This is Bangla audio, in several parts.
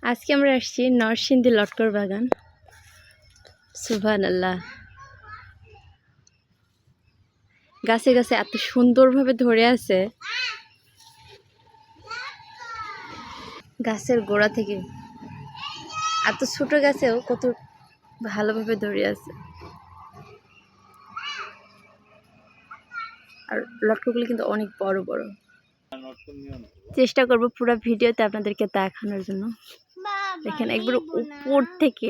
আজকে আমরা আসছি নরসিংদী লটকর বাগান। সুবহানাল্লাহ, গাছে গাছে এত সুন্দরভাবে ধরে আছে, গাছের গোড়া থেকে এত ছোট গাছেও কত ভালোভাবে ধরে আছে। আর লটকগুলো কিন্তু অনেক বড় বড়। চেষ্টা করব পুরো ভিডিওতে আপনাদেরকে দেখানোর জন্য। দেখেন একবার উপর থেকে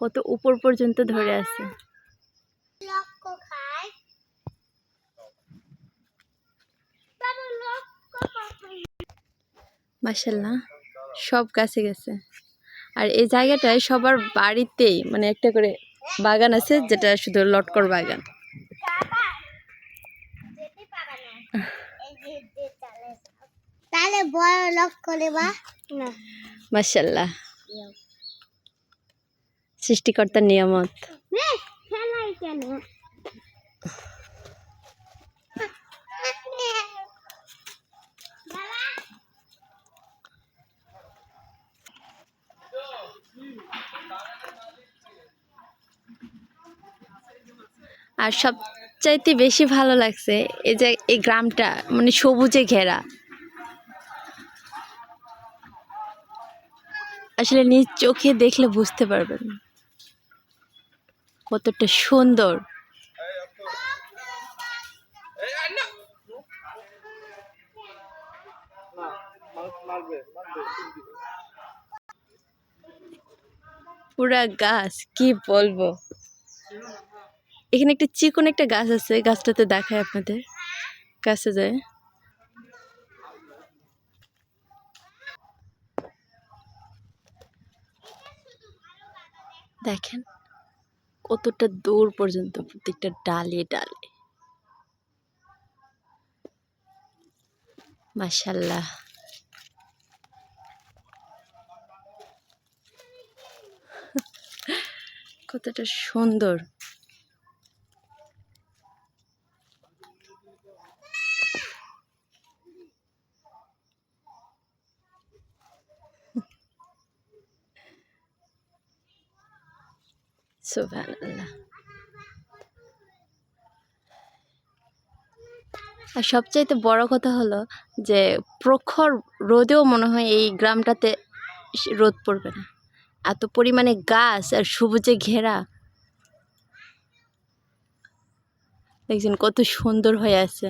কত উপর পর্যন্ত ধরে আছে। মাশাআল্লাহ, সব গাছে গেছে। আর এই জায়গাটায় সবার বাড়িতেই মানে একটা করে বাগান আছে, যেটা শুধু লটকর বাগান। মাশাআল্লাহ, সৃষ্টিকর্তার নিয়ামত। আর সবচাইতে বেশি ভালো লাগছে এই যে এই গ্রামটা মানে সবুজে ঘেরা। আসলে নিজ চোখে দেখলে বুঝতে পারবেন কতটা সুন্দর। পুরা গাছ কি বলবো। এখানে একটা চিকন একটা গাছ আছে, গাছটাতে দেখায় আপনাদের কাছে যায়। দেখেন কতটা দূর পর্যন্ত, প্রত্যেকটা ডালে ডালে। মাশাআল্লাহ, কতটা সুন্দর। সুবহানাল্লাহ। আর সবচাইতে বড় কথা হলো যে প্রখর রোদেও মনে হয় এই গ্রামটাতে রোদ পড়বে না, এত পরিমাণে গাছ আর সবুজে ঘেরা। দেখছেন কত সুন্দর হয়ে আছে।